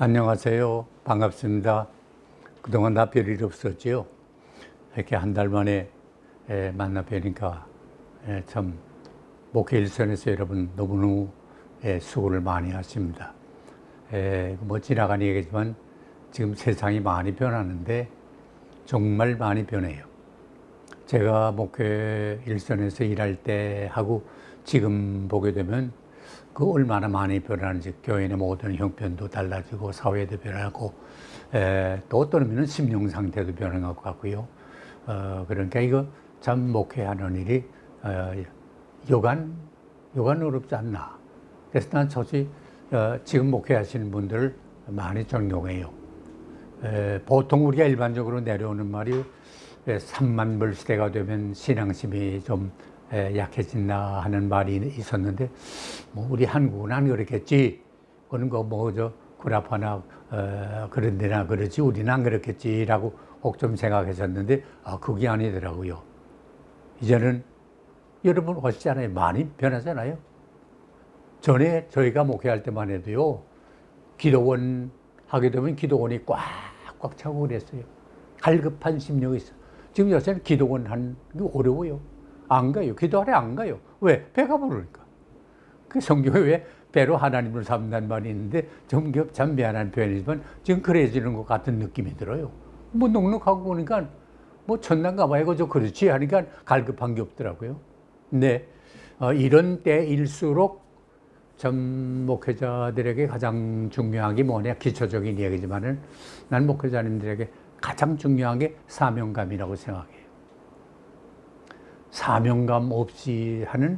안녕하세요. 반갑습니다. 그동안 나 별일 없었지요. 이렇게 한 달 만에 만나 뵈니까 참 목회 일선에서 여러분 너무너무 수고를 많이 하십니다. 뭐 지나간 얘기지만 지금 세상이 많이 변하는데 정말 많이 변해요. 제가 목회 일선에서 일할 때 하고 지금 보게 되면 그 얼마나 많이 변하는지, 교인의 모든 형편도 달라지고 사회도 변하고 또 어떤 의미는 심령 상태도 변한 것 같고요. 그러니까 이거 참 목회하는 일이 여간 어렵지 않나. 그래서 난 솔직히 지금 목회하시는 분들을 많이 존경해요. 보통 우리가 일반적으로 내려오는 말이 3만 불 시대가 되면 신앙심이 좀 약해진다 하는 말이 있었는데, 뭐 우리 한국은 안 그렇겠지. 그런 거 뭐 저 구라파나 그런 데나 그러지 우리는 안 그렇겠지라고 혹 좀 생각했었는데 그게 아니더라고요. 이제는 여러분 아시잖아요. 많이 변하잖아요. 전에 저희가 목회할 때만 해도요, 기도원 하게 되면 기도원이 꽉꽉 차고 그랬어요. 갈급한 심령이 있어. 지금 요새는 기도원 하는 게 어려워요. 안 가요. 기도하러 안 가요. 왜? 배가 부르니까. 그 성경에 왜 배로 하나님을 삼는다는 말이 있는데 참 미안한 표현이지만 지금 그래지는 것 같은 느낌이 들어요. 뭐 넉넉하고 보니까 뭐 천당 가봐야 그저 그렇지 하니까 갈급한 게 없더라고요. 근데 이런 때일수록 참 목회자들에게 가장 중요한 게 뭐냐, 기초적인 얘기지만은 난 목회자님들에게 가장 중요한 게 사명감이라고 생각해요. 사명감 없이 하는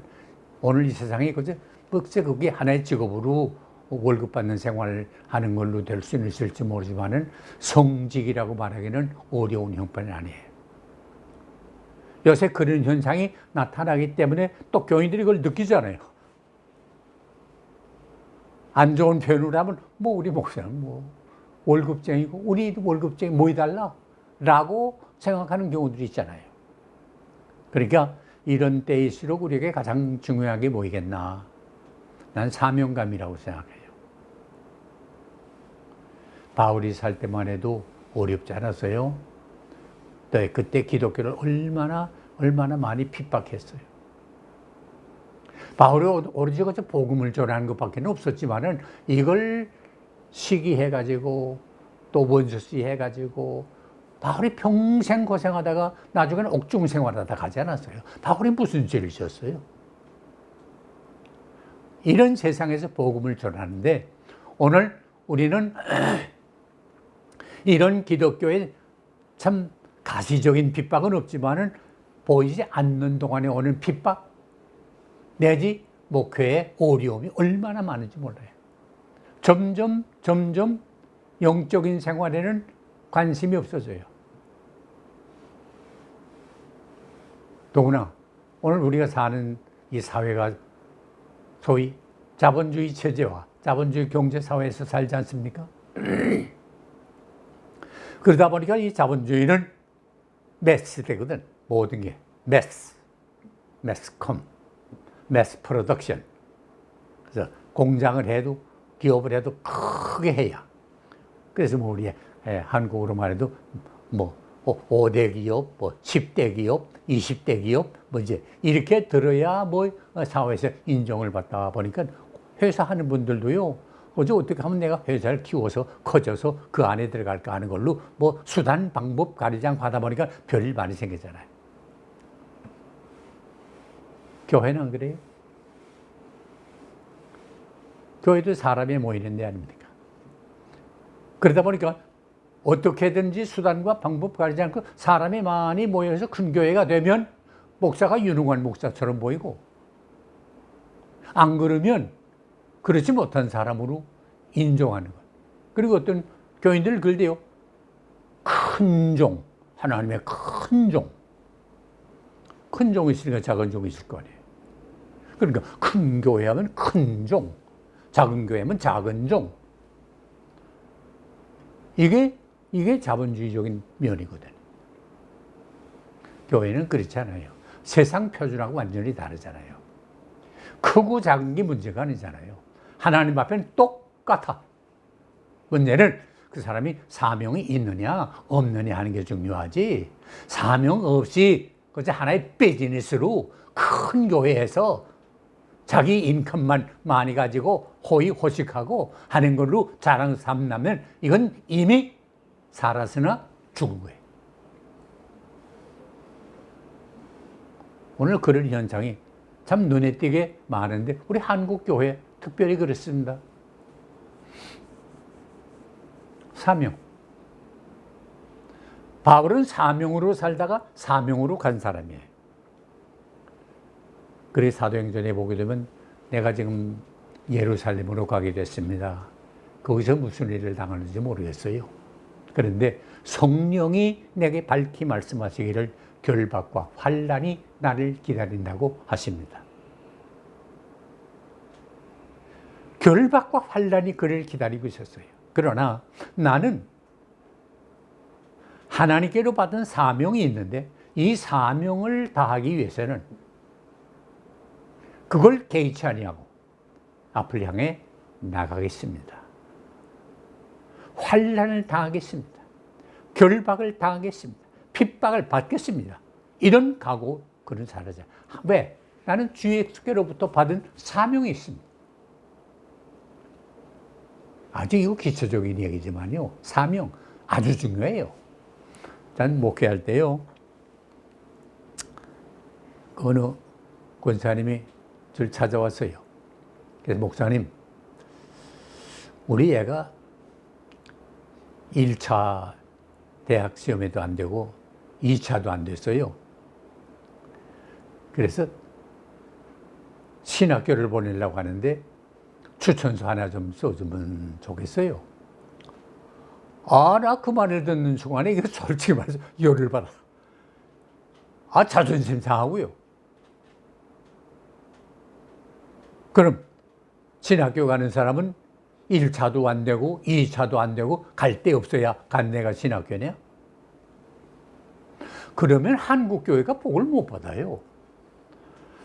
오늘 이 세상에 그게 하나의 직업으로 월급 받는 생활을 하는 걸로 될 수는 있을지 모르지만은 성직이라고 말하기는 어려운 형편이 아니에요. 요새 그런 현상이 나타나기 때문에 또 교인들이 그걸 느끼잖아요. 안 좋은 표현으로 하면 뭐 우리 목사는 뭐 월급쟁이고 우리도 월급쟁이 뭐 해달라? 라고 생각하는 경우들이 있잖아요. 그러니까 이런 때일수록 우리에게 가장 중요한 게 뭐이겠나? 난 사명감이라고 생각해요. 바울이 살 때만 해도 어렵지 않았어요. 네, 그때 기독교를 얼마나 많이 핍박했어요. 바울이 오로지 복음을 전하는 것밖에 없었지만은 이걸 시기해가지고 또 원수시 해가지고 바울이 평생 고생하다가 나중에는 옥중 생활하다 가지 않았어요. 바울이 무슨 죄를 지었어요? 이런 세상에서 복음을 전하는데 오늘 우리는 이런 기독교의 참 가시적인 핍박은 없지만은 보이지 않는 동안에 오는 핍박 내지 목회의 어려움이 얼마나 많은지 몰라요. 점점 영적인 생활에는 관심이 없어져요. 더구나 오늘 우리가 사는 이 사회가 소위 자본주의 체제와 자본주의 경제사회에서 살지 않습니까? 그러다 보니까 이 자본주의는 매스되거든. 모든 게 매스컴, 매스 프로덕션. 그래서 공장을 해도 기업을 해도 크게 해야. 그래서 뭐 우리 한국으로 말해도 뭐 5대 기업, 뭐 10대 기업, 20대 기업, 뭐 이제 이렇게 들어야 뭐 사회에서 인정을 받다 보니까 회사 하는 분들도요, 어떻게 하면 내가 회사를 키워서 커져서 그 안에 들어갈까 하는 걸로 뭐 수단, 방법 가리지 않고 하다 보니까 별일 많이 생기잖아요. 교회는 안 그래요? 교회도 사람이 모이는 데 아닙니까? 그러다 보니까 어떻게든지 수단과 방법 가리지 않고 사람이 많이 모여서 큰 교회가 되면 목사가 유능한 목사처럼 보이고, 안 그러면 그렇지 못한 사람으로 인정하는 것. 그리고 어떤 교인들 그럴때요, 큰 종, 하나님의 큰 종. 큰 종이 있으니까 작은 종이 있을 거 아니에요. 그러니까 큰 교회 하면 큰 종, 작은 교회 하면 작은 종. 이게 자본주의적인 면이거든. 교회는 그렇지 않아요. 세상 표준하고 완전히 다르잖아요. 크고 작은 게 문제가 아니잖아요. 하나님 앞에는 똑같아. 문제는 그 사람이 사명이 있느냐 없느냐 하는 게 중요하지. 사명 없이 그저 하나의 비즈니스로 큰 교회에서 자기 인컴만 많이 가지고 호의호식하고 하는 걸로 자랑 삼나면 이건 이미 살았으나 죽은 거예요. 오늘 그런 현상이 참 눈에 띄게 많은데 우리 한국 교회 특별히 그렇습니다. 사명. 바울은 사명으로 살다가 사명으로 간 사람이에요. 그래서 사도행전에 보게 되면 내가 지금 예루살렘으로 가게 됐습니다. 거기서 무슨 일을 당하는지 모르겠어요. 그런데 성령이 내게 밝히 말씀하시기를 결박과 환난이 나를 기다린다고 하십니다. 결박과 환난이 그를 기다리고 있었어요. 그러나 나는 하나님께로 받은 사명이 있는데 이 사명을 다하기 위해서는 그걸 개의치 아니하고 앞을 향해 나가겠습니다. 환난을 당하겠습니다. 결박을 당하겠습니다. 핍박을 받겠습니다. 이런 각오 그런 살아자. 왜? 나는 주께로부터 받은 사명이 있습니다. 아주 이거 기초적인 얘기지만요. 사명 아주 중요해요. 난 목회할 때요. 어느 권사님이 저를 찾아왔어요. 그래서 목사님, 우리 애가 1차 대학 시험에도 안 되고 2차도 안 됐어요. 그래서 신학교를 보내려고 하는데 추천서 하나 좀 써주면 좋겠어요. 나 그 말을 듣는 순간에 이게 솔직히 말해서 열을 받아. 자존심 상하고요. 그럼 신학교 가는 사람은 1차도 안 되고 2차도 안 되고 갈 데 없어야 간 데가 신학교냐? 그러면 한국교회가 복을 못 받아요.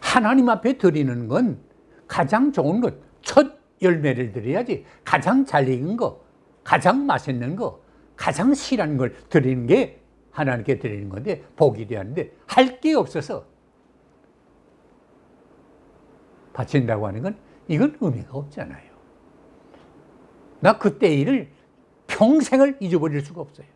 하나님 앞에 드리는 건 가장 좋은 것, 첫 열매를 드려야지. 가장 잘 익은 거, 가장 맛있는 거, 가장 실한 걸 드리는 게 하나님께 드리는 건데 복이 되었는데 할 게 없어서 바친다고 하는 건 이건 의미가 없잖아요. 나 그때 일을 평생을 잊어버릴 수가 없어요.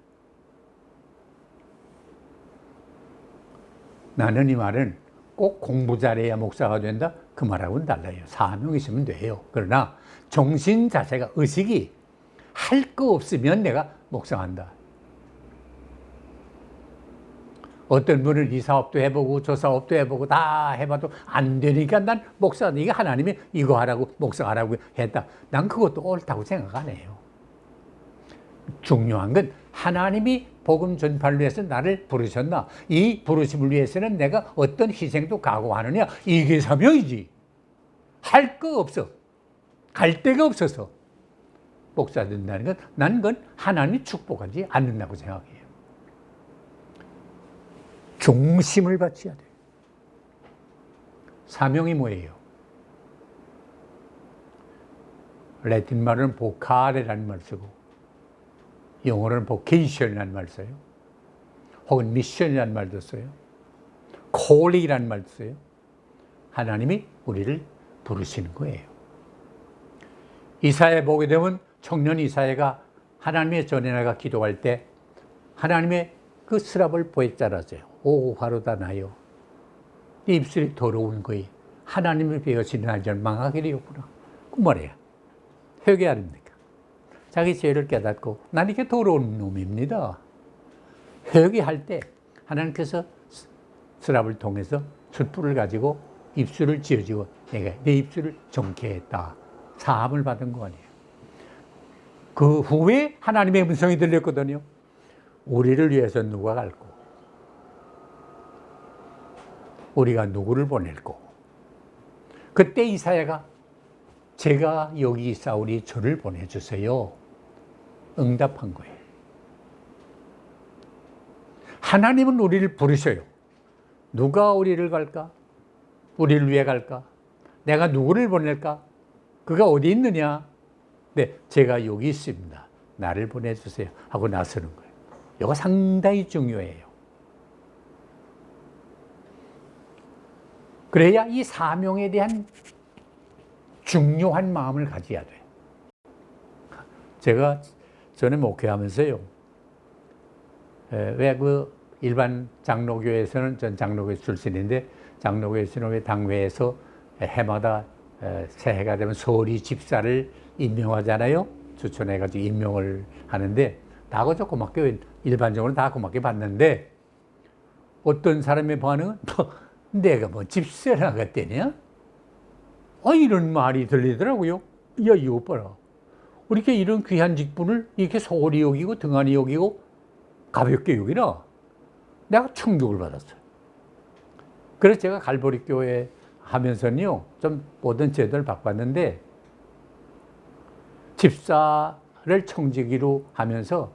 나는 이 말은 꼭 공부 잘해야 목사가 된다 그 말하고는 달라요. 사명 있으면 돼요. 그러나 정신 자세가 의식이 할 거 없으면 내가 목사한다. 어떤 분은 이 사업도 해보고 저 사업도 해보고 다 해봐도 안 되니까 난 목사한다. 이게 하나님이 이거 하라고 목사하라고 했다. 난 그것도 옳다고 생각 안 해요. 중요한 건 하나님이 복음 전파를 위해서 나를 부르셨나? 이 부르심을 위해서는 내가 어떤 희생도 각오하느냐? 이게 사명이지. 할 거 없어. 갈 데가 없어서 목사 된다는 건 난 그건 하나님이 축복하지 않는다고 생각해요. 중심을 바쳐야 돼요. 사명이 뭐예요? 라틴 말은 보카레라는 말 쓰고 영어로는 보케이션이라는 말 써요. 혹은 미션이라는 말도 써요. 콜링이라는 말도 써요. 하나님이 우리를 부르시는 거예요. 이사야 보게 되면 청년 이사야가 하나님의 전에 나가 기도할 때 하나님의 그 스랍을 보에 자라져요. 오 화로다 나요. 네 입술이 더러운 거이 하나님을 배우시는 날 망하게 되었구나. 그 말이에요. 회개 아닙니까? 자기 죄를 깨닫고 난 이렇게 더러운 놈입니다. 회개할 때 하나님께서 스랍을 통해서 숯불을 가지고 입술을 지어주고 내가 내 입술을 정케 했다. 사함을 받은 거 아니에요. 그 후에 하나님의 음성이 들렸거든요. 우리를 위해서 누가 갈고 우리가 누구를 보낼고 그때 이사야가 제가 여기 있사오니 저를 보내주세요. 응답한 거예요. 하나님은 우리를 부르셔요. 누가 우리를 갈까? 우리를 위해 갈까? 내가 누구를 보낼까? 그가 어디 있느냐? 네, 제가 여기 있습니다. 나를 보내주세요 하고 나서는 거예요. 이거 상당히 중요해요. 그래야 이 사명에 대한 중요한 마음을 가져야 돼요. 제가 전에 목회하면서요, 왜 그 일반 장로교에서는, 전 장로교 출신인데, 장로교에서는 왜 당회에서 해마다 새해가 되면 소리 집사를 임명하잖아요. 추천해가지고 임명을 하는데, 다 그저 고맙게, 일반적으로 다 고맙게 받는데, 어떤 사람의 반응은, 내가 뭐 집사를 하겠다냐? 이런 말이 들리더라고요. 야, 이거 봐라. 우리게 이런 귀한 직분을 이렇게 소홀히 여기고 등한히 여기고 가볍게 여기나? 내가 충격을 받았어요. 그래서 제가 갈보리 교회 하면서는요, 좀 모든 제도를 바꿨는데, 집사를 청지기로 하면서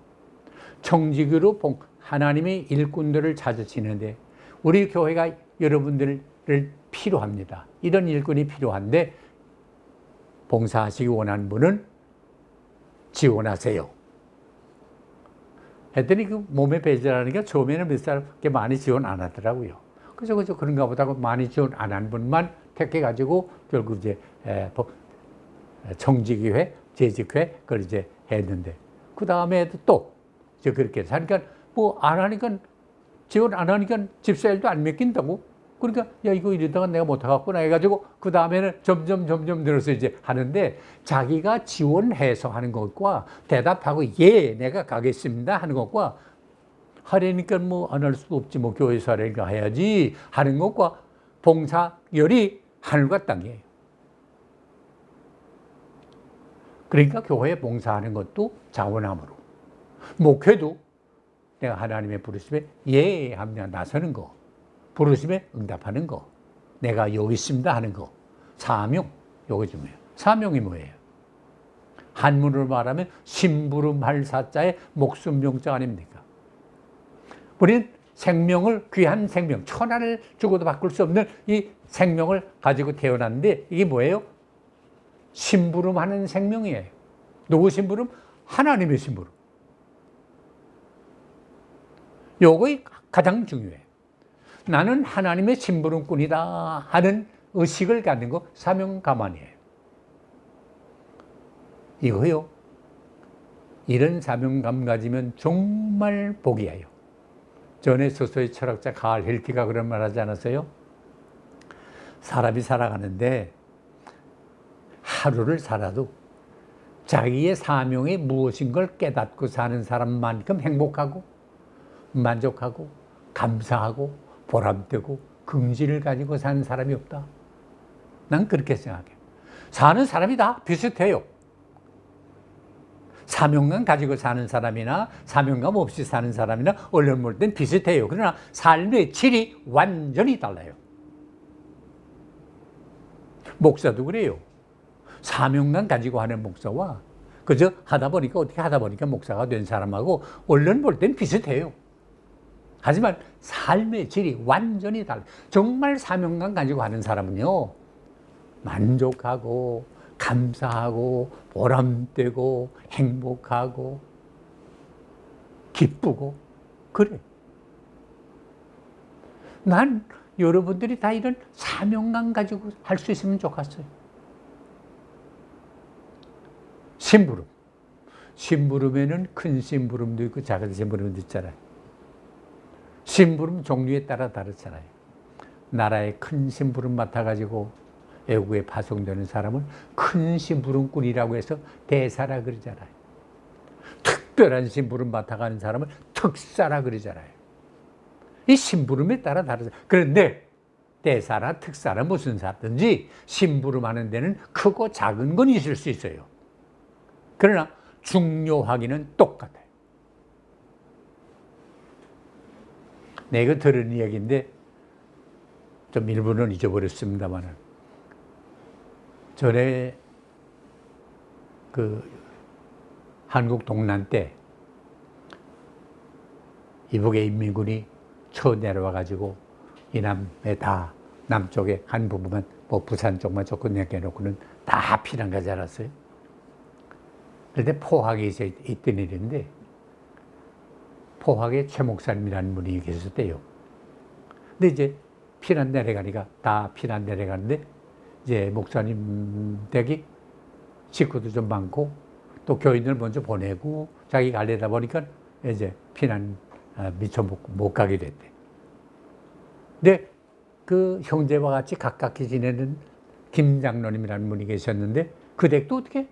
청지기로 하나님의 일꾼들을 찾으시는데, 우리 교회가 여러분들을 필요합니다. 이런 일꾼이 필요한데 봉사하시기 원하는 분은 지원하세요. 했더니 그 몸에 배제라는 게 처음에는 몇 사람께 많이 지원 안 하더라고요. 그래서 그런가 보다 하고 많이 지원 안 한 분만 택해가지고 결국 이제 청지기회, 재직회 그걸 이제 했는데, 그 다음에도 또 이제 그렇게 해서 하니까 뭐 안 하니까, 지원 안 하니까 집사일도 안 맡긴다고. 그러니까 야, 이거 이러다가 내가 못하겠구나 해가지고 그 다음에는 점점 늘어서 이제 하는데, 자기가 지원해서 하는 것과 대답하고 예 내가 가겠습니다 하는 것과, 하려니까 뭐 안 할 수도 없지, 뭐 교회에서 하려니까 해야지 하는 것과 봉사열이 하늘과 땅이에요. 그러니까 교회에 봉사하는 것도 자원함으로, 목회도 내가 하나님의 부르심에 예 하며 나서는 거, 부르심에 응답하는 거, 내가 여기 있습니다 하는 거, 사명, 요거 좀 해요. 사명이 뭐예요? 한문으로 말하면 심부름할 사자의 목숨 명자 아닙니까? 우리는 생명을, 귀한 생명, 천하를 주고도 바꿀 수 없는 이 생명을 가지고 태어났는데, 이게 뭐예요? 심부름하는 생명이에요. 누구 심부름? 하나님의 심부름. 요거 가장 중요해요. 나는 하나님의 심부름꾼이다 하는 의식을 갖는 거, 사명감안이에요. 이거요, 이런 사명감 가지면 정말 복이에요. 전에 소서의 철학자 가을 헬티가 그런 말 하지 않았어요? 사람이 살아가는데 하루를 살아도 자기의 사명이 무엇인 걸 깨닫고 사는 사람만큼 행복하고 만족하고 감사하고 보람되고 긍지를 가지고 사는 사람이 없다. 난 그렇게 생각해요. 사는 사람이 다 비슷해요. 사명감 가지고 사는 사람이나 사명감 없이 사는 사람이나 얼른 볼 땐 비슷해요. 그러나 삶의 질이 완전히 달라요. 목사도 그래요. 사명감 가지고 하는 목사와 그저 하다 보니까 어떻게 하다 보니까 목사가 된 사람하고 얼른 볼 땐 비슷해요. 하지만 삶의 질이 완전히 달라요. 정말 사명감 가지고 하는 사람은요, 만족하고 감사하고 보람되고 행복하고 기쁘고 그래. 난 여러분들이 다 이런 사명감 가지고 할 수 있으면 좋겠어요. 심부름. 심부름에는 큰 심부름도 있고 작은 심부름도 있잖아요. 심부름 종류에 따라 다르잖아요. 나라의 큰 심부름 맡아가지고 외국에 파송되는 사람은 큰 심부름꾼이라고 해서 대사라 그러잖아요. 특별한 심부름 맡아가는 사람은 특사라 그러잖아요. 이 심부름에 따라 다르죠. 그런데 대사나 특사나 무슨 사든지 심부름하는 데는 크고 작은 건 있을 수 있어요. 그러나 중요하기는 똑같아요. 내가 들은 이야기인데 좀 일부는 잊어버렸습니다만, 전에 그 한국 동란 때 이북의 인민군이 쳐 내려와 가지고 이남에 다 남쪽에 한 부분만 뭐 부산 쪽만 조금 내겨놓고는 다 피난 가지 않았어요. 그런데 포항에 있던 일인데 포항에 최 목사님이라는 분이 계셨대요. 근데 이제 피난 내려가니까 다 피난 내려가는데 이제 목사님 댁이 식구도 좀 많고 또 교인들 먼저 보내고 자기 가려다 보니까 이제 피난 미처 못 가게 됐대. 근데 그 형제와 같이 가깝게 지내는 김 장로님이라는 분이 계셨는데 그 댁도 어떻게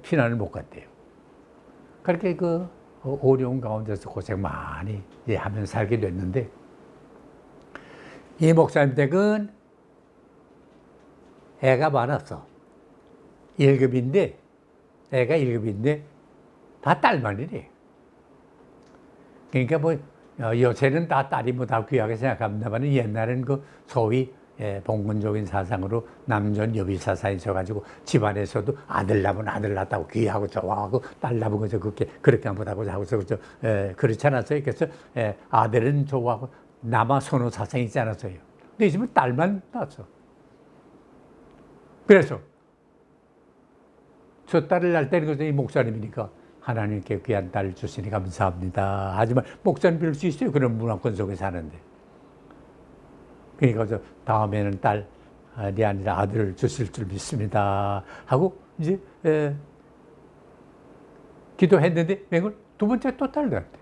피난을 못 갔대요. 그렇게 그 어려운 가운데서 고생 많이 하면서 살게 됐는데 이 목사님 댁은 애가 많았어. 1급인데 애가 1급인데 다 딸만이래. 그러니까 뭐 요새는 다 딸이 뭐 다 귀하게 생각합니다만 옛날에는 그 소위 봉건적인 사상으로 남전 여비 사상이 있어가지고 집안에서도 아들 낳으면 아들 낳았다고 귀하고 좋아하고 딸 낳으면 그렇게 못하고 하고서 그렇지 않았어요. 그래서 아들은 좋아하고 남아 선호 사상이 있지 않았어요. 근데 이 집은 딸만 낳았어. 그래서 저 딸을 낳을 때는 이 목사님이니까 하나님께 귀한 딸을 주시니 감사합니다. 하지만 목사님 빌 수 있어요. 그런 문화권 속에 사는데. 그러니까 다음에는 딸이 아니라 아들을 주실 줄 믿습니다. 하고 이제 기도했는데 맹을 두 번째 또 딸 낳았대.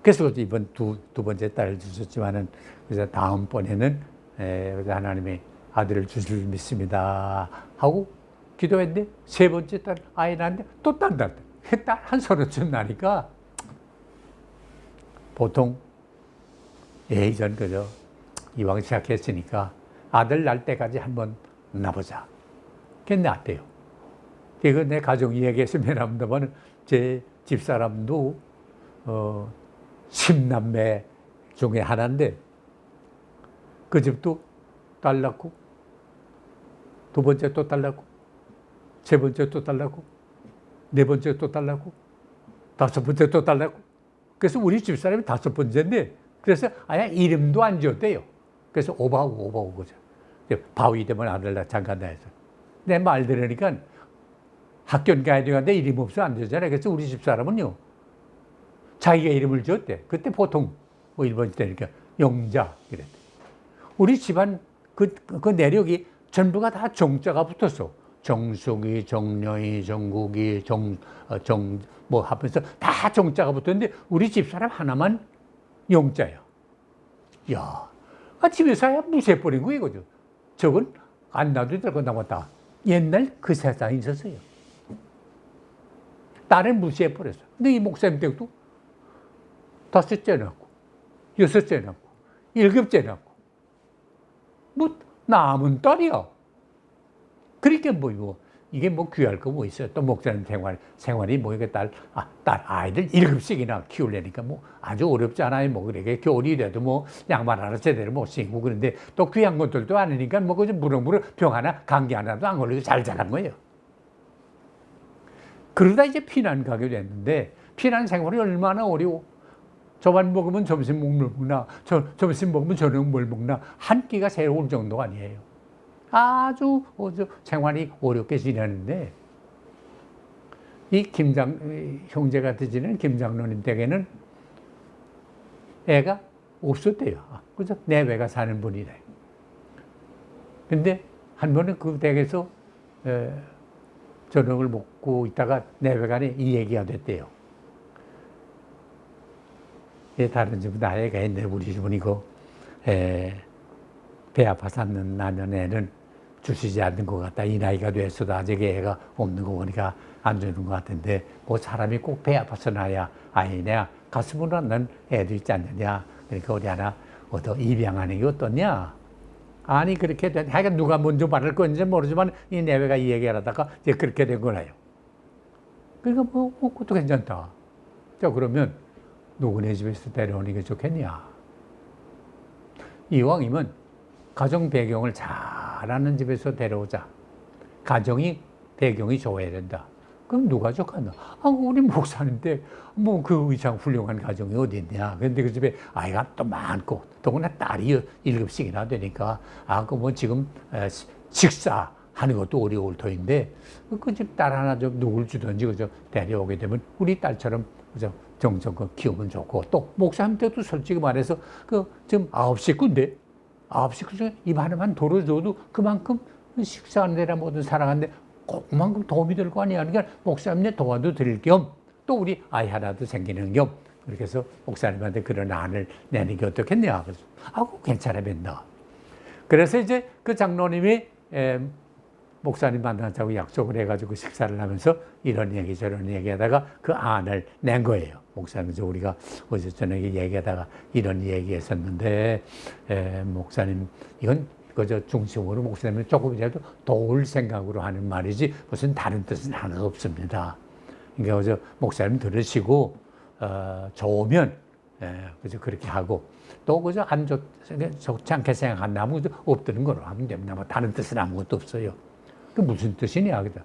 그래서 이번 두 번째 딸을 주셨지만은 그래서 다음번에는 하나님의 아들을 주실 줄 믿습니다. 하고 기도했는데 세 번째 딸 아이 낳았는데 또 딸 낳았대. 딸 한 서른쯤 나니까 보통 예전 그저 이왕 시작했으니까 아들 낳을 때까지 한번 낳아보자. 그게 낫대요. 이거 내 가정 이야기했으면 합니다만 제 집사람도 10남매 중에 하나인데 그 집도 딸 낳고 두 번째 또 딸 낳고 세 번째 또 딸 낳고 네 번째 또 딸 낳고 다섯 번째 또 딸 낳고 그래서 우리 집사람이 다섯 번째인데 그래서 아예 이름도 안 지었대요. 그래서 오바하고 그죠. 바위 되면 아들 낳 잠깐다 해서 내 말 들으니까 학교는 가야 되는데 이름 없으면 안 되잖아요. 그래서 우리 집사람은요 자기가 이름을 지었대. 그때 보통 뭐 일본 때니까 영자 이랬대. 우리 집안 그 내력이 전부가 다 정자가 붙었어. 정숙이, 정녀이, 정국이, 뭐 하면서 다 정자가 붙었는데 우리 집사람 하나만 영자야. 야, 집에서야 무시해버린 거예요, 그죠? 저건 안 놔도 될 거 남았다. 옛날 그 세상이 있었어요. 딸을 무시해버렸어. 근데 이 목사님 댁도 다섯째 낳고, 여섯째 낳고, 일곱째 낳고, 뭐, 남은 딸이야. 그러니까 뭐, 이게 뭐 귀할 거 뭐 있어요. 또 목사님 생활이 뭐, 이게 딸 아이들 7씩이나 키우려니까 뭐 아주 어렵지 않아요. 뭐, 그렇게 겨울이라도 뭐 양말 하나 제대로 못 신고 그런데 또 귀한 것들도 아니니까 뭐, 그저 무럭무럭 병 하나, 감기 하나도 안 걸리고 잘 자란 거예요. 그러다 이제 피난 가게 됐는데 피난 생활이 얼마나 어려워. 저만 먹으면 점심 뭘 먹나, 점심 먹으면 저녁 뭘 먹나, 한 끼가 새로울 정도가 아니에요. 아주 생활이 어렵게 지내는데 이 형제가 되지는 김장로님 댁에는 애가 없었대요. 그래서 내외가 사는 분이래. 근데 한 번은 그 댁에서 저녁을 먹고 있다가 내외간에 이 얘기가 됐대요. 다른 집은 다 애가 있는데 우리 집은 이거 배 아파서 낳는 애는 주시지 않는 것 같다. 이 나이가 됐어도 아직 애가 없는 거 보니까 안 주는 것 같은데 뭐 사람이 꼭 배 아파서 낳아야 아이냐 가슴으로 낳는 애도 있지 않느냐. 그러니까 우리 하나 입양하는 게 어떠냐. 아니 그렇게 된 하여간 누가 먼저 말할 건지 모르지만 이 내외가 이 얘기를 하다가 이제 그렇게 된 거라요. 그러니까 뭐 그것도 괜찮다. 자 그러면 누구네 집에서 데려오는 게 좋겠냐. 이왕이면 가정 배경을 잘 아는 집에서 데려오자. 가정이 배경이 좋아야 된다. 그럼 누가 좋겠나? 우리 목사님인데 뭐 그 이상 훌륭한 가정이 어디 있냐. 근데 그 집에 아이가 또 많고 더구나 딸이 7씩이나 되니까 그 뭐 지금 식사 하는 것도 어려울 터인데 그 집 딸 하나 좀 누굴 주든지 그저 데려오게 되면 우리 딸처럼 그저 정성껏 키우면 좋고 또 목사님한테도 솔직히 말해서 그 지금 9식구인데 9식구 중에 입 하나만 돌어줘도 그만큼 식사하는 데나 뭐든 살아가는데 그만큼 도움이 될 거 아니야. 그러니까 목사님네 도와도 드릴 겸 또 우리 아이 하나도 생기는 겸 그렇게 해서 목사님한테 그런 안을 내는 게 어떻겠냐. 그래서 아고 괜찮아 벤다. 그래서 이제 그 장로님이 목사님 만나자고 약속을 해가지고 식사를 하면서 이런 얘기 저런 얘기하다가 그 안을 낸 거예요. 목사님, 우리가 어제 저녁에 얘기하다가 이런 얘기했었는데 목사님 이건 그저 중심으로 목사님이 조금이라도 도울 생각으로 하는 말이지 무슨 다른 뜻은 하나도 없습니다. 그러니까 그저 목사님 들으시고 좋으면 그저 그렇게 하고 또 그저 안 좋지 않게 생각한다면 없드는 거로 하면 됩니다. 뭐 다른 뜻은 아무것도 없어요. 그 무슨 뜻이냐 그다.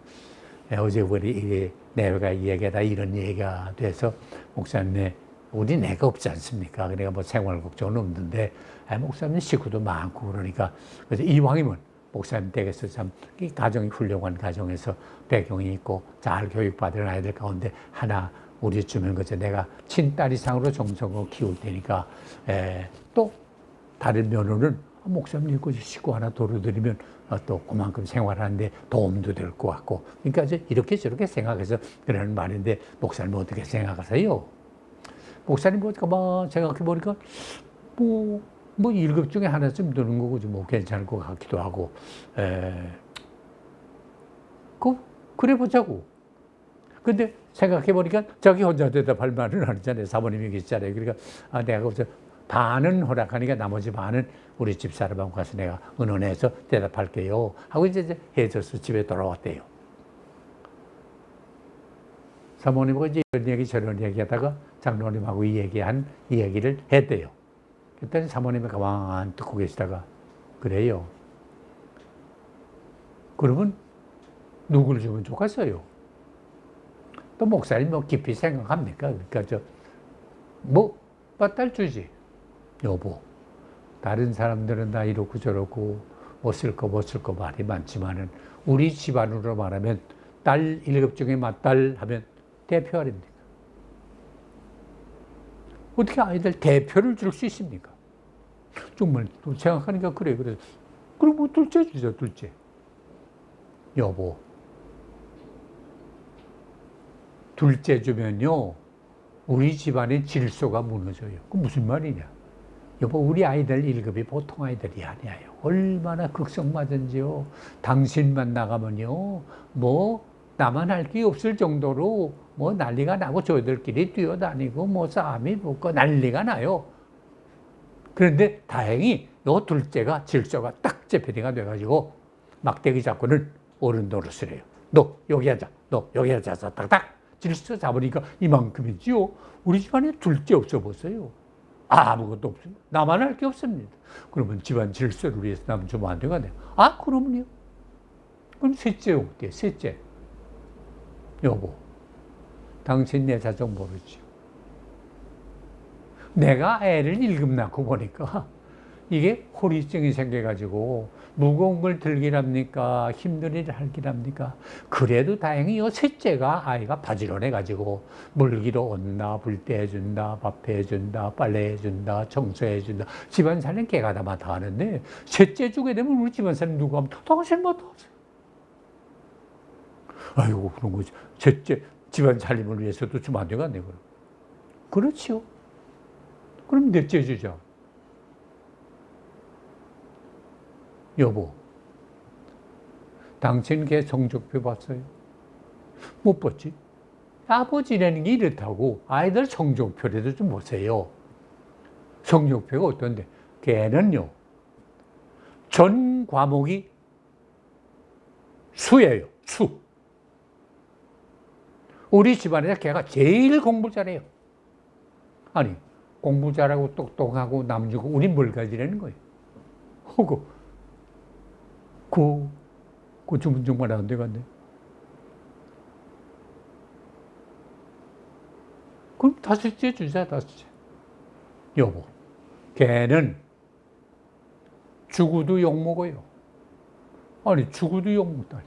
어제 우리 내가 얘기하다 이런 얘기가 돼서 목사님 우리 내가 없지 않습니까? 그러니까 뭐 생활 걱정은 없는데 목사님 식구도 많고 그러니까 그래서 이왕이면 목사님 댁에서 참 이 가정이 훌륭한 가정에서 배경이 있고 잘 교육받은 아이들 가운데 하나 우리 주면 그저 내가 친딸 이상으로 정성을 키울 테니까 또 다른 면허는 목사님 그 식구 하나 도려드리면 또 그만큼 생활하는데 도움도 될 것 같고 그러니까 이제 이렇게 저렇게 생각해서 그러는 말인데 목사님 어떻게 생각하세요? 목사님 뭐 생각해보니까 뭐 1급 중에 하나쯤 드는 거고 뭐 괜찮을 것 같기도 하고 그래 보자고. 근데 생각해보니까 자기 혼자 대답할 말은 아니잖아요. 사모님이 계시잖아요. 그러니까 내가 거기서 반은 허락하니까 나머지 반은 우리 집사람하고 가서 내가 의논해서 대답할게요 하고 이제 해줘서 집에 돌아왔대요. 사모님하고 이제 이런 얘기 저런 얘기 하다가 장로님하고 이 얘기를 했대요. 그랬더니 사모님이 가만히 듣고 계시다가 그래요. 그러면 누구를 주면 좋겠어요? 또 목사님 뭐 깊이 생각합니까? 그러니까 딸 주지. 여보. 다른 사람들은 다 이렇고 저렇고 못 쓸 거 말이 많지만은 우리 집안으로 말하면 딸 1급 중에 맏딸 하면 대표 아닙니까? 어떻게 아이들 대표를 줄 수 있습니까? 정말 또 생각하니까 그래. 그럼 뭐 둘째 주죠, 둘째. 여보. 둘째 주면요, 우리 집안의 질서가 무너져요. 그 무슨 말이냐? 여보, 우리 아이들 1급이 보통 아이들이 아니에요. 얼마나 극성맞은지요. 당신만 나가면요, 뭐, 나만 할 게 없을 정도로 뭐 난리가 나고 저희들끼리 뛰어다니고 뭐 싸움이 붙고 난리가 나요. 그런데 다행히 요 둘째가 질서가 딱 재편이가 돼가지고 막대기 잡고는 어른 노릇을 해요. 너 여기 하자. 너 여기 하자. 딱딱 질서 잡으니까 이만큼이지요. 우리 집안에 둘째 없어 보세요. 아무것도 없습니다. 나만 할 게 없습니다. 그러면 집안 질서를 위해서 남 주면 안 되겠네요. 그러면요. 그럼 셋째 어때요? 셋째. 여보, 당신 내 사정 모르지. 내가 애를 1급 낳고 보니까 이게 호리증이 생겨가지고 무거운 걸 들기랍니까? 힘든 일을 할기랍니까? 그래도 다행히 이 셋째가 아이가 바지런해가지고 물기로 온다, 불때 해준다, 밥 해준다, 빨래 해준다, 청소해준다. 집안 살림 걔가 다 맡아 하는데 셋째 주게 되면 우리 집안 살림 누가 하면 당신 맡아 하세요. 아이고 그런 거지. 셋째 집안 살림을 위해서도 주면 안 되겠네. 그렇지요. 그럼 넷째 주자. 여보, 당신 걔 성적표 봤어요? 못 봤지? 아버지라는 게 이렇다고 아이들 성적표라도 좀 보세요. 성적표가 어떤데? 걔는요, 전 과목이 수예요, 수. 우리 집안에서 걔가 제일 공부 잘해요. 아니, 공부 잘하고 똑똑하고 남주고 우린 뭘 가지라는 거예요. 그 주문 정말 안 되겠네. 그럼 다섯째 주자, 다섯째. 여보, 걔는 죽어도 욕먹어요. 아니 죽어도 욕 못하니.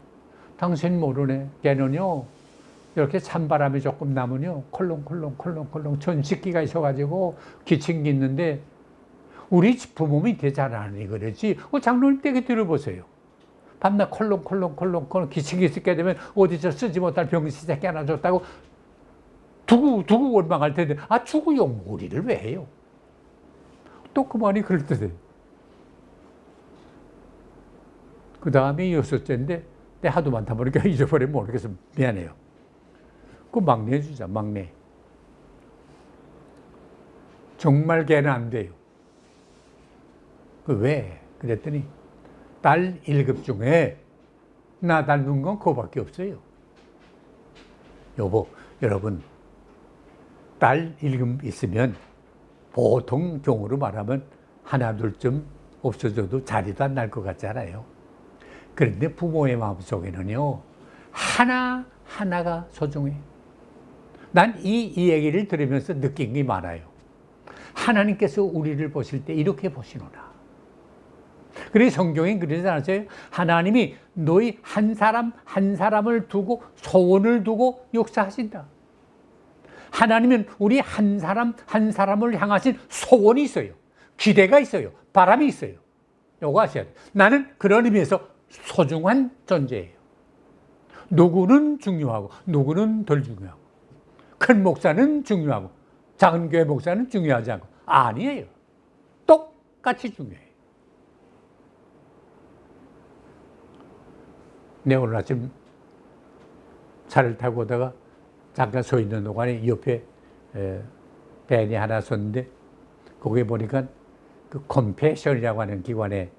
당신 모르네. 걔는요 이렇게 찬바람이 조금 나면요 콜롱콜롱 전식기가 있어가지고 기침기 있는데 우리 부모 밑에 자라니 그러지. 장로님 댁에 들어보세요. 밤낮 콜롱 기침기 있게 되면 어디서 쓰지 못할 병시 새끼 하나 줬다고 두고 원망할 텐데 죽어 욕머리를 왜 해요? 또 그만이 그럴듯해요. 그 다음에 6째인데 때 하도 많다 보니까 잊어버리면 모르겠어. 미안해요. 그 막내 주자, 막내. 정말 걔는 안 돼요. 그 왜? 그랬더니 딸 1급 중에 나 닮은 건 그거밖에 없어요. 여러분, 딸 1급 있으면 보통 경우로 말하면 하나 둘쯤 없어져도 자리도 안 날 것 같잖아요. 그런데 부모의 마음속에는요 하나하나가 소중해. 난 이 얘기를 들으면서 느낀 게 많아요. 하나님께서 우리를 보실 때 이렇게 보시노라. 그래서 성경에 그러지 않았어요? 하나님이 너희 한 사람 한 사람을 두고 소원을 두고 역사하신다. 하나님은 우리 한 사람 한 사람을 향하신 소원이 있어요. 기대가 있어요. 바람이 있어요. 요거 아셔야 돼요. 나는 그런 의미에서 소중한 존재예요. 누구는 중요하고 누구는 덜 중요하고 큰 목사는 중요하고 작은 교회 목사는 중요하지 않고 아니에요. 똑같이 중요해요. 내 오늘 아침 차를 타고 오다가 잠깐 서 있는 동안에 옆에 밴이 하나 섰는데 거기에 보니까 그 컴패션이라고 하는 기관에서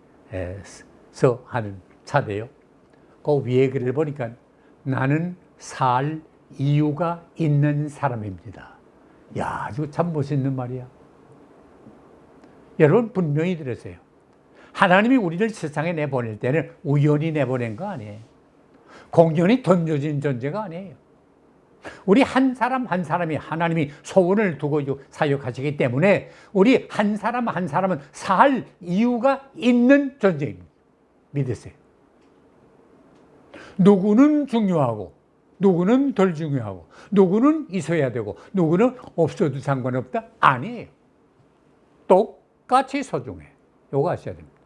하는 차대요. 그 위에 글을 보니까 나는 살 이유가 있는 사람입니다. 야, 이거 참 멋있는 말이야. 여러분 분명히 들으세요. 하나님이 우리를 세상에 내보낼 때는 우연히 내보낸 거 아니에요. 공연히 던져진 존재가 아니에요. 우리 한 사람 한 사람이 하나님이 소원을 두고 사역하시기 때문에 우리 한 사람 한 사람은 살 이유가 있는 존재입니다. 믿으세요. 누구는 중요하고 누구는 덜 중요하고 누구는 있어야 되고 누구는 없어도 상관없다? 아니에요. 똑같이 소중해. 이거 아셔야 됩니다.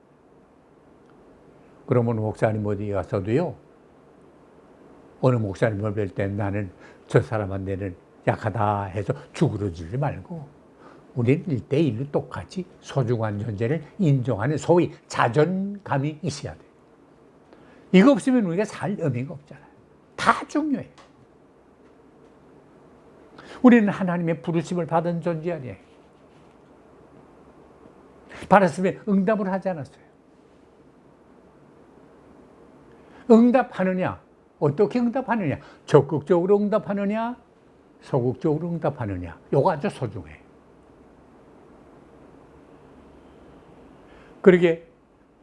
그러면 목사님 어디 가서도요 어느 목사님을 뵐 때 나는 저 사람한테는 약하다 해서 죽으러지지 말고 우리는 1대1로 똑같이 소중한 존재를 인정하는 소위 자존감이 있어야 돼요. 이거 없으면 우리가 살 의미가 없잖아요. 다 중요해요. 우리는 하나님의 부르심을 받은 존재 아니에요. 받았으면 응답을 하지 않았어요. 응답하느냐? 어떻게 응답하느냐? 적극적으로 응답하느냐? 소극적으로 응답하느냐? 이거 아주 소중해. 그러게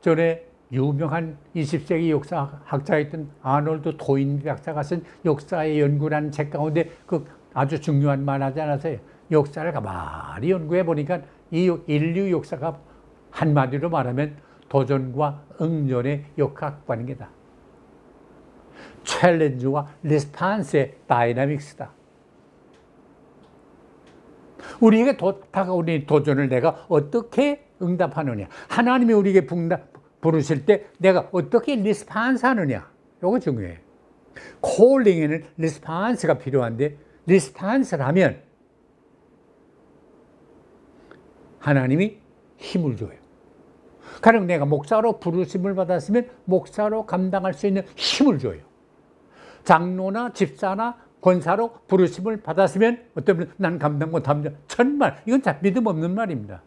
전에 유명한 20세기 역사학자였던 아놀드 토인 박사가 쓴 역사의 연구라는 책 가운데 그 아주 중요한 말 하지 않았어요? 역사를 가만히 연구해 보니까 이 인류 역사가 한마디로 말하면 도전과 응전의 역학관계다. 챌린지와 리스판스의 다이나믹스다. 우리에게 다가오는 도전을 내가 어떻게 응답하느냐. 하나님이 우리에게 부르실 때 내가 어떻게 리스판스 하느냐. 이거 중요해요. 콜링에는 리스판스가 필요한데 리스판스를 하면 하나님이 힘을 줘요. 가령 내가 목사로 부르심을 받았으면 목사로 감당할 수 있는 힘을 줘요. 장로나 집사나 권사로 부르심을 받았으면 어떤 분은 난 감당 못합니다. 천만, 이건 다 믿음 없는 말입니다.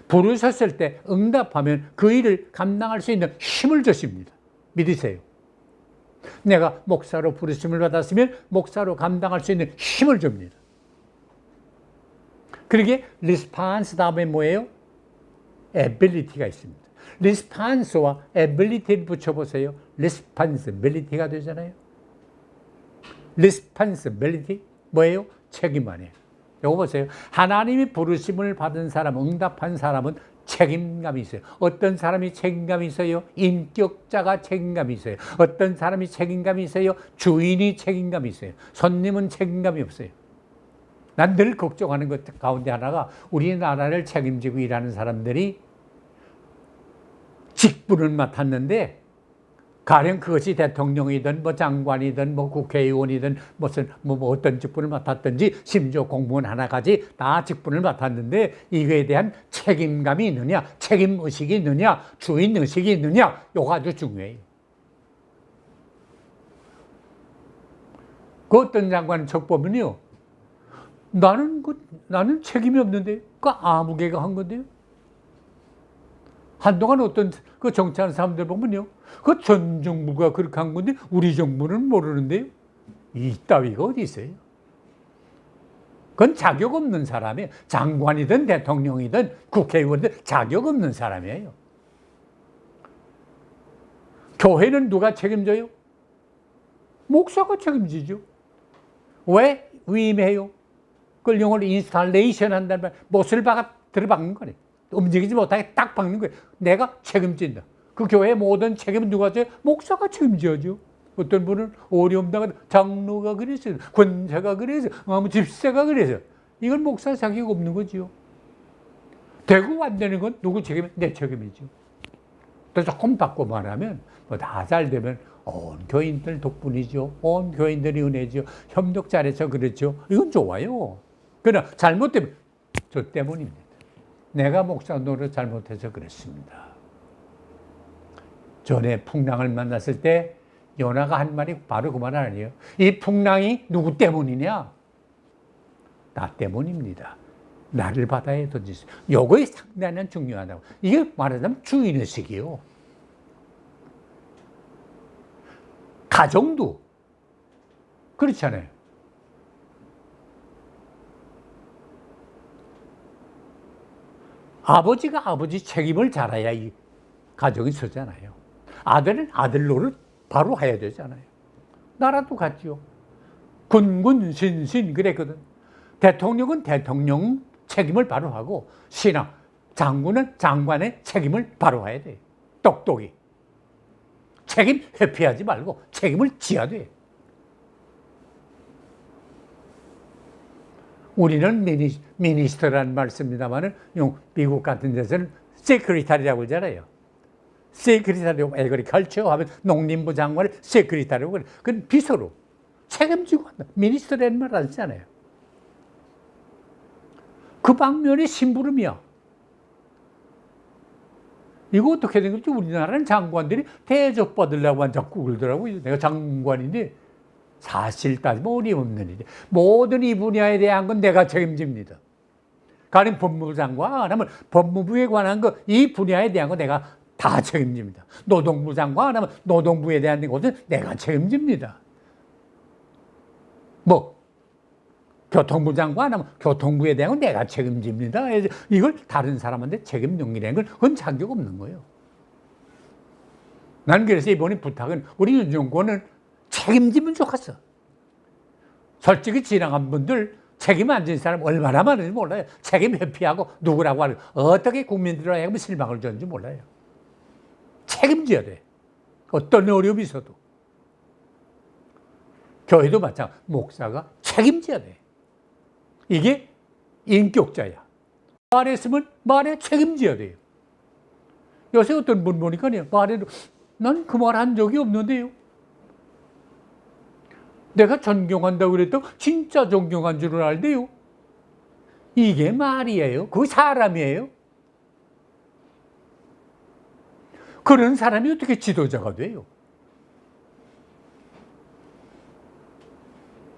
부르셨을 때 응답하면 그 일을 감당할 수 있는 힘을 주십니다. 믿으세요. 내가 목사로 부르심을 받았으면 목사로 감당할 수 있는 힘을 줍니다. 그러게 리스판스 다음에 뭐예요? 에빌리티가 있습니다. 리스판스와 에빌리티를 붙여보세요. 리스판시빌리티가 되잖아요. 리스판시빌리티 뭐예요? 책임 아니에요. 이거 보세요. 하나님이 부르심을 받은 사람, 응답한 사람은 책임감이 있어요. 어떤 사람이 책임감이 있어요? 인격자가 책임감이 있어요. 어떤 사람이 책임감이 있어요? 주인이 책임감이 있어요. 손님은 책임감이 없어요. 난 늘 걱정하는 것 가운데 하나가 우리나라를 책임지고 일하는 사람들이 직분을 맡았는데 가령 그것이 대통령이든 뭐 장관이든 뭐 국회의원이든 무슨 뭐 어떤 직분을 맡았든지 심지어 공무원 하나까지 다 직분을 맡았는데 이거에 대한 책임감이 있느냐, 책임의식이 있느냐, 주인의식이 있느냐, 이거 아주 중요해요. 그 어떤 장관 척 보면요, 나는 책임이 없는데 그 아무개가 한 건데요. 한동안 어떤 그 정치하는 사람들 보면요, 그 전 정부가 그렇게 한 건데 우리 정부는 모르는데요. 이따위가 어디 있어요? 그건 자격 없는 사람이에요. 장관이든 대통령이든 국회의원이든 자격 없는 사람이에요. 교회는 누가 책임져요? 목사가 책임지죠. 왜 위임해요? 그걸 영어로 인스탈레이션 한다는 말, 못을 들어박는 거네. 움직이지 못하게 딱 박는 거예요. 내가 책임진다. 그 교회의 모든 책임은 누가 져요? 목사가 책임져야죠. 어떤 분은 어려움 당한 장로가 그래서, 권사가 그래서, 집사가 그래서. 이건 목사 자격 없는 거지요. 되고 안 되는 건 누구 책임이야? 내 책임이죠. 또 조금 바꿔 말하면 뭐 다 잘 되면 온 교인들 덕분이죠. 온 교인들이 은혜죠. 협력 잘해서 그렇죠. 이건 좋아요. 그러나 잘못되면 저 때문입니다. 내가 목사 노릇 잘못해서 그랬습니다. 전에 풍랑을 만났을 때 요나가 한 말이 바로 그 말 아니에요. 이 풍랑이 누구 때문이냐? 나 때문입니다. 나를 바다에 던지세요. 요거에 상당히 중요하다고. 이게 말하자면 주인의식이요. 가정도 그렇잖아요. 아버지가 아버지 책임을 잘 해야 이 가정이 서잖아요. 아들은 아들 노릇 바로 해야 되잖아요. 나라도 같죠. 군군 신신 그랬거든. 대통령은 대통령 책임을 바로 하고 신하, 장군은 장관의 책임을 바로 해야 돼. 똑똑히. 책임 회피하지 말고 책임을 지어야 돼. 우리는 미니스터라는 말 씁니다만은 미국 같은 데서는 세크리타리라고 그러잖아요. 세크리타리라고 애그리컬처 하면 농림부 장관을 세크리타리라고 그래. 그건 비서로 책임지고 한다. 미니스터라는 말 안 쓰잖아요. 그 방면이 심부름이야. 이거 어떻게 된 거지? 우리나라는 장관들이 대접받으려고 한 자꾸 그러더라고요. 내가 장관인데 사실 따지면 어림없는 일이에요. 모든 이 분야에 대한 건 내가 책임집니다. 가령 법무부 장관 하면 법무부에 관한 거, 이 분야에 대한 거 내가 다 책임집니다. 노동부 장관 하면 노동부에 대한 것은 내가 책임집니다. 뭐 교통부 장관 하면 교통부에 대한 건 내가 책임집니다. 이걸 다른 사람한테 책임 넘기는 건 그건 자격 없는 거예요. 난 그래서 이번에 부탁은 우리 윤 정권은 책임지면 좋겠어. 솔직히 지나간 분들 책임 안 지는 사람 얼마나 많은지 몰라요. 책임 회피하고 누구라고 하는 어떻게 국민들에게 실망을 줬는지 몰라요. 책임져야 돼. 어떤 어려움이 있어도. 교회도 마찬가지. 목사가 책임져야 돼. 이게 인격자야. 말했으면 말에 책임져야 돼요. 요새 어떤 분 보니까요. 말해도 난 그 말 한 적이 없는데요. 내가 존경한다고 그랬더니 진짜 존경한 줄은 알대요. 이게 말이에요. 그 사람이에요. 그런 사람이 어떻게 지도자가 돼요?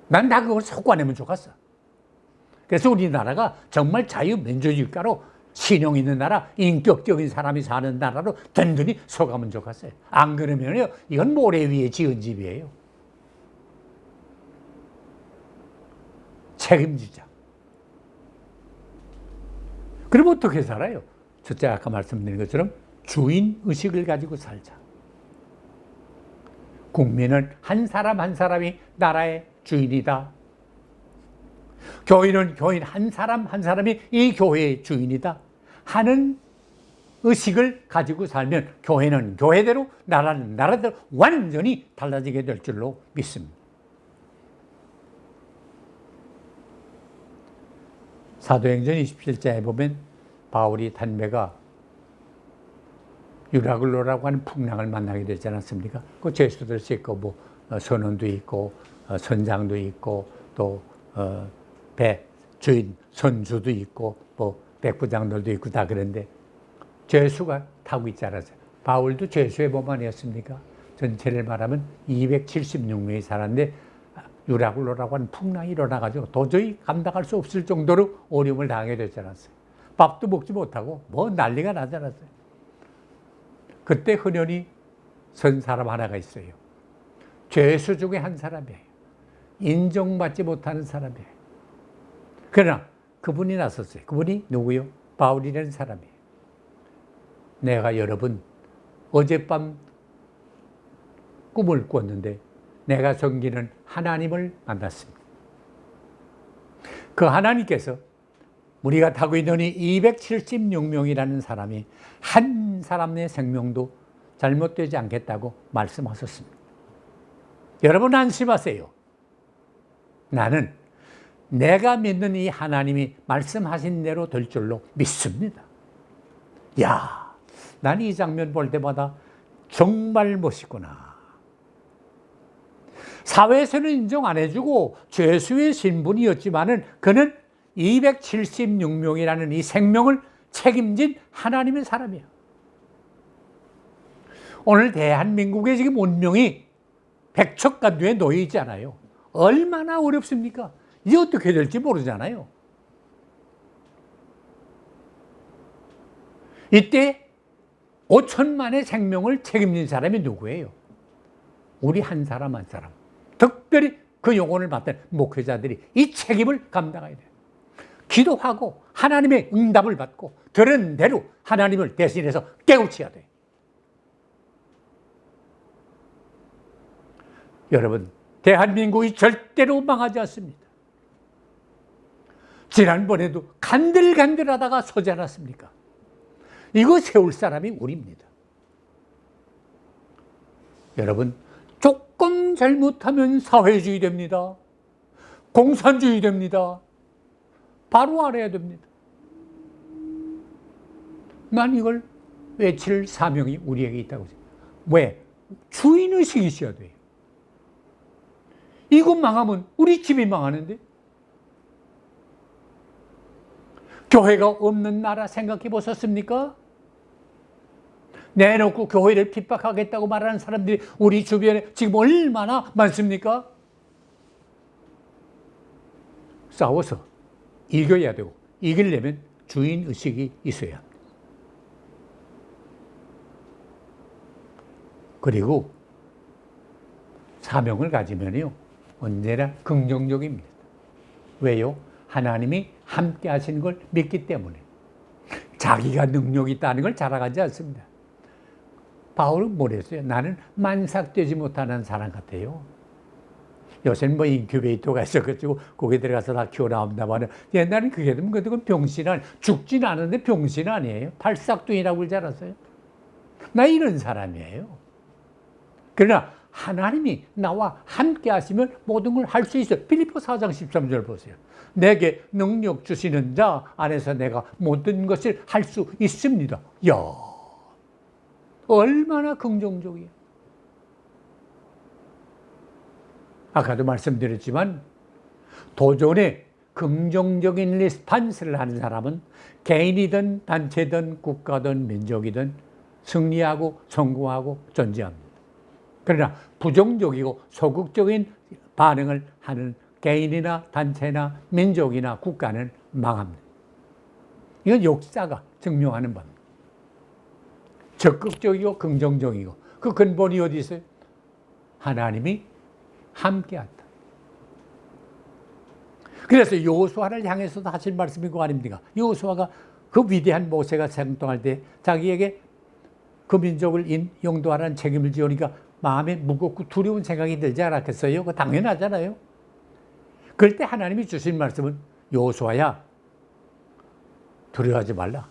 난 다 그걸 섞어내면 좋겠어. 그래서 우리나라가 정말 자유민주주의가로 신용 있는 나라, 인격적인 사람이 사는 나라로 든든히 서가면 좋겠어요. 안 그러면요, 이건 모래 위에 지은 집이에요. 책임지자. 그럼 어떻게 살아요? 첫째, 아까 말씀드린 것처럼 주인의식을 가지고 살자. 국민은 한 사람 한 사람이 나라의 주인이다. 교인은 교인 한 사람 한 사람이 이 교회의 주인이다 하는 의식을 가지고 살면 교회는 교회대로, 나라는 나라대로 완전히 달라지게 될 줄로 믿습니다. 사도행전 27장에 보면 바울이 단배가 유라글로라고 하는 풍랑을 만나게 되지 않았습니까? 그 죄수들 있고 뭐 선원도 있고 선장도 있고 또 배 주인 선주도 있고 뭐 백부장들도 있고 다 그런데 죄수가 타고 있지 않았어요. 바울도 죄수의 몸 아니었습니까? 전체를 말하면 276명이 살았는데 유라굴로라고 하는 풍랑이 일어나가지고 도저히 감당할 수 없을 정도로 어려움을 당하게 되지 않았어요. 밥도 먹지 못하고 뭐 난리가 나지 않았어요. 그때 흔연히 선 사람 하나가 있어요. 죄수 중에 한 사람이에요. 인정받지 못하는 사람이에요. 그러나 그분이 나섰어요. 그분이 누구요? 바울이라는 사람이에요. 내가 여러분 어젯밤 꿈을 꿨는데 내가 섬기는 하나님을 만났습니다. 그 하나님께서 우리가 타고 있는 이 276명이라는 사람이 한 사람의 생명도 잘못되지 않겠다고 말씀하셨습니다. 여러분 안심하세요. 나는 내가 믿는 이 하나님이 말씀하신 대로 될 줄로 믿습니다. 야, 난 이 장면 볼 때마다 정말 멋있구나. 사회에서는 인정 안 해주고 죄수의 신분이었지만은 그는 276명이라는 이 생명을 책임진 하나님의 사람이야. 오늘 대한민국의 지금 운명이 백척간두에 놓여 있잖아요. 얼마나 어렵습니까? 이제 어떻게 될지 모르잖아요. 이때 5천만의 생명을 책임진 사람이 누구예요? 우리 한 사람 한 사람. 특별히 그 영혼을 맡은 목회자들이 이 책임을 감당해야 돼요. 기도하고 하나님의 응답을 받고 들은 대로 하나님을 대신해서 깨우쳐야 돼요. 여러분, 대한민국이 절대로 망하지 않습니다. 지난번에도 간들간들하다가 서지 않았습니까? 이거 세울 사람이 우리입니다. 여러분, 조금 잘못하면 사회주의 됩니다. 공산주의 됩니다. 바로 알아야 됩니다. 난 이걸 외칠 사명이 우리에게 있다고 생각해요. 왜? 주인의식이 있어야 돼요. 이거 망하면 우리 집이 망하는데? 교회가 없는 나라 생각해 보셨습니까? 내놓고 교회를 핍박하겠다고 말하는 사람들이 우리 주변에 지금 얼마나 많습니까? 싸워서 이겨야 되고 이기려면 주인의식이 있어야 합니다. 그리고 사명을 가지면요 언제나 긍정적입니다. 왜요? 하나님이 함께 하시는 걸 믿기 때문에. 자기가 능력이 있다는 걸 자랑하지 않습니다. 바울은 뭐랬어요? 나는 만삭되지 못하는 사람 같아요. 요새는 뭐 인큐베이터가 있어가지고 거기 들어가서 다 키워나온다마는 옛날엔 그게 되면 그건 병신 아니, 죽진 않은데 병신 아니에요. 팔싹둥이라고 그러지 않았어요? 나 이런 사람이에요. 그러나 하나님이 나와 함께 하시면 모든 걸 할 수 있어요. 빌립보 4장 13절 보세요. 내게 능력 주시는 자 안에서 내가 모든 것을 할 수 있습니다. 야, 얼마나 긍정적이에요. 아까도 말씀드렸지만 도전에 긍정적인 리스판스를 하는 사람은 개인이든 단체든 국가든 민족이든 승리하고 성공하고 존재합니다. 그러나 부정적이고 소극적인 반응을 하는 개인이나 단체나 민족이나 국가는 망합니다. 이건 역사가 증명하는 겁니다. 적극적이고 긍정적이고 그 근본이 어디 있어요? 하나님이 함께한다. 그래서 여호수아를 향해서도 하신 말씀이 그거 아닙니까? 여호수아가 그 위대한 모세가 생동할 때 자기에게 그 민족을 용도하라는 책임을 지으니까 마음에 무겁고 두려운 생각이 들지 않았겠어요? 그거 당연하잖아요. 그럴 때 하나님이 주신 말씀은 여호수아야, 두려워하지 말라.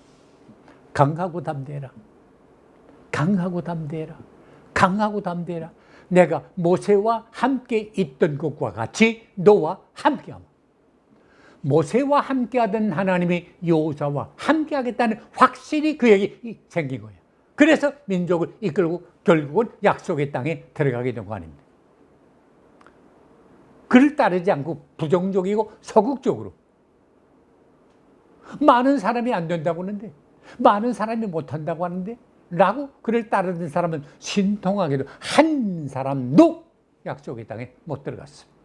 강하고 담대해라. 강하고 담대해라. 강하고 담대해라. 내가 모세와 함께 있던 것과 같이 너와 함께하마. 모세와 함께하던 하나님이 여호수아와 함께하겠다는 확신이 그에게 생긴 거예요. 그래서 민족을 이끌고 결국은 약속의 땅에 들어가게 된 거 아닙니까? 그를 따르지 않고 부정적이고 소극적으로 많은 사람이 안 된다고 하는데, 많은 사람이 못한다고 하는데 라고 그를 따르는 사람은 신통하게도 한 사람도 약속의 땅에 못 들어갔습니다.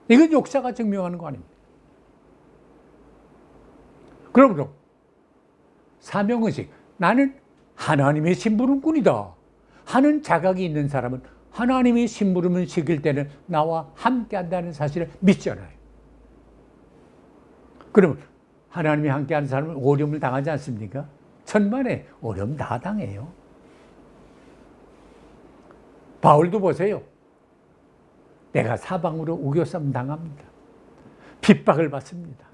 이건 역사가 증명하는 거 아닙니까? 그러므로 사명의식, 나는 하나님의 심부름꾼이다 하는 자각이 있는 사람은 하나님의 심부름을 시킬 때는 나와 함께한다는 사실을 믿잖아요. 그러면 하나님이 함께하는 사람은 어려움을 당하지 않습니까? 천만에 어려움 다 당해요. 바울도 보세요. 내가 사방으로 우겨쌈 당합니다. 핍박을 받습니다.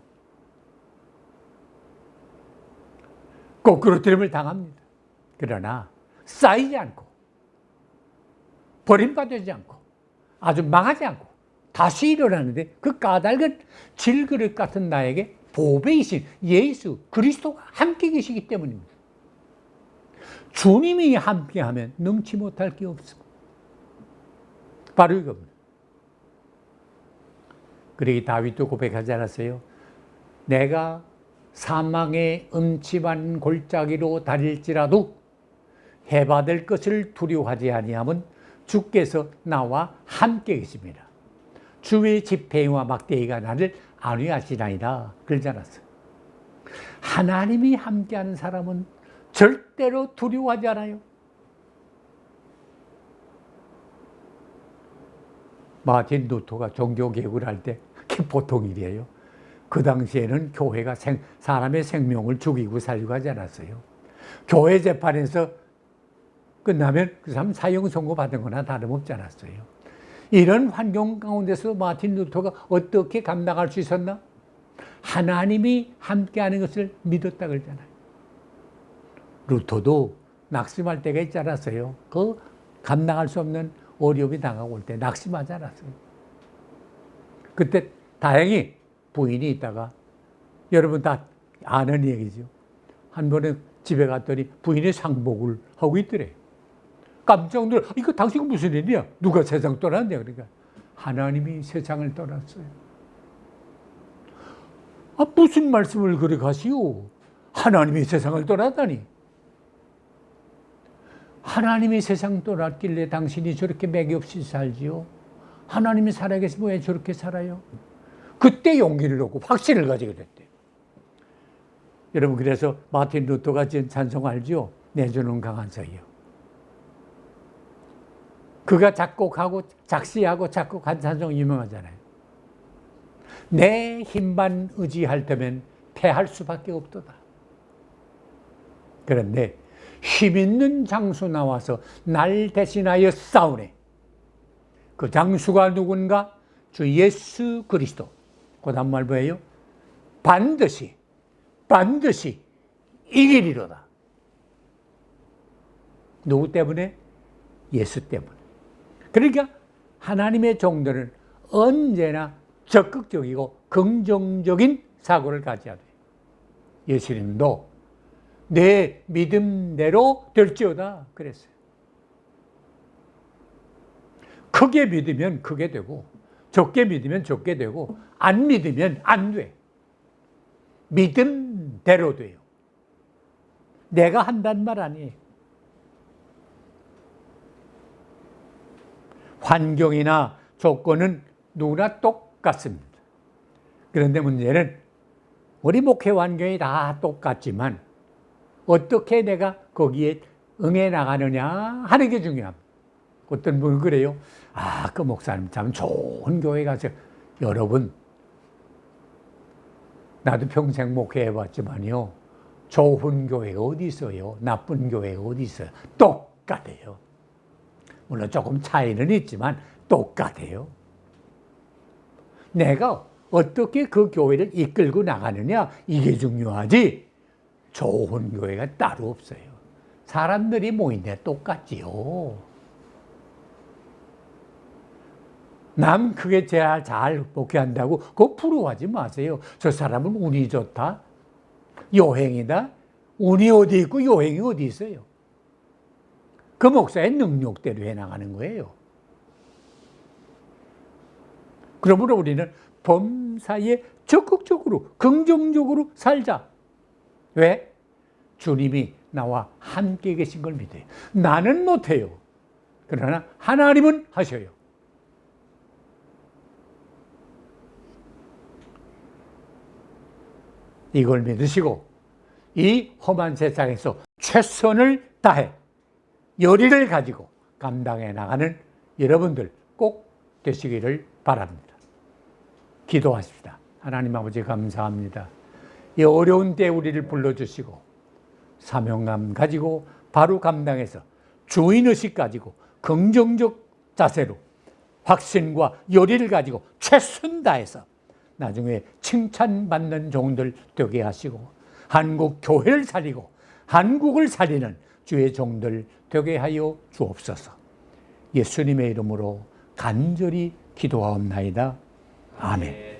거꾸로뜨림을 당합니다. 그러나 쌓이지 않고 버림받지 않고 아주 망하지 않고 다시 일어나는데 그 까닭은 질그릇 같은 나에게 보배이신 예수 그리스도가 함께 계시기 때문입니다. 주님이 함께하면 능치 못할 게 없습니다. 바로 이겁니다. 그러기 다윗도 고백하지 않았어요? 내가 사망의 음침한 골짜기로 다닐지라도 해받을 것을 두려워하지 아니함은 주께서 나와 함께 계십니다. 주의 집행과 막대기가 나를 안위하시나이다. 그러지 않았어요. 하나님이 함께하는 사람은 절대로 두려워하지 않아요. 마틴 루터가 종교개혁을 할 때 그게 보통 일이에요. 그 당시에는 교회가 사람의 생명을 죽이고 살리고 하지 않았어요. 교회 재판에서 끝나면 그 사람 사형 선고 받은 거나 다름없지 않았어요. 이런 환경 가운데서 마틴 루터가 어떻게 감당할 수 있었나? 하나님이 함께하는 것을 믿었다 그러잖아요. 루터도 낙심할 때가 있지 않았어요. 그 감당할 수 없는 어려움이 당하고 올 때 낙심하지 않았어요. 그때 다행히 부인이 있다가, 여러분 다 아는 얘기죠. 한 번에 집에 갔더니 부인이 상복을 하고 있더래. 깜짝 놀라, 이거 당신 무슨 일이야? 누가 세상 떠났냐? 그러니까 하나님이 세상을 떠났어요. 아, 무슨 말씀을 그렇게 하시오? 하나님이 세상을 떠났다니. 하나님이 세상 떠났길래 당신이 저렇게 맥이 없이 살지요? 하나님이 살아계시면 왜 저렇게 살아요? 그때 용기를 얻고 확신을 가지게 됐대요. 여러분, 그래서 마틴 루터가 지은 찬송 알죠? 내주는 강한 서요. 그가 작곡하고 작시하고 작곡한 찬송 유명하잖아요. 내 힘만 의지할 때면 패할 수밖에 없도다. 그런데 힘 있는 장수 나와서 날 대신하여 싸우네. 그 장수가 누군가? 주 예수 그리스도. 그 다음 말 뭐예요? 반드시 이기리로다. 누구 때문에? 예수 때문에. 그러니까 하나님의 종들은 언제나 적극적이고 긍정적인 사고를 가져야 돼요. 예수님도 내 믿음대로 될지어다 그랬어요. 크게 믿으면 크게 되고 적게 믿으면 적게 되고 안 믿으면 안 돼. 믿음대로 돼요. 내가 한단 말 아니에요. 환경이나 조건은 누구나 똑같습니다. 그런데 문제는 우리 목회 환경이 다 똑같지만 어떻게 내가 거기에 응해 나가느냐 하는 게 중요합니다. 어떤 분은 그래요. 아, 그 목사님 참 좋은 교회 가서. 여러분, 나도 평생 목회해봤지만요, 좋은 교회가 어디 있어요? 나쁜 교회가 어디 있어요? 똑같아요. 물론 조금 차이는 있지만 똑같아요. 내가 어떻게 그 교회를 이끌고 나가느냐, 이게 중요하지. 좋은 교회가 따로 없어요. 사람들이 모이는데 똑같지요. 남 그게 잘 목회한다고 그거 부러워하지 마세요. 저 사람은 운이 좋다, 요행이다. 운이 어디 있고 요행이 어디 있어요. 그 목사의 능력대로 해나가는 거예요. 그러므로 우리는 범사에 적극적으로 긍정적으로 살자. 왜? 주님이 나와 함께 계신 걸 믿어요. 나는 못해요. 그러나 하나님은 하셔요. 이걸 믿으시고 이 험한 세상에서 최선을 다해 열의를 가지고 감당해 나가는 여러분들 꼭 되시기를 바랍니다. 기도하십시다. 하나님 아버지 감사합니다. 이 어려운 때 우리를 불러주시고 사명감 가지고 바로 감당해서 주인의식 가지고 긍정적 자세로 확신과 열의를 가지고 최선 다해서 나중에 칭찬받는 종들 되게 하시고 한국 교회를 살리고 한국을 살리는 주의 종들 되게 하여 주옵소서. 예수님의 이름으로 간절히 기도하옵나이다. 아멘.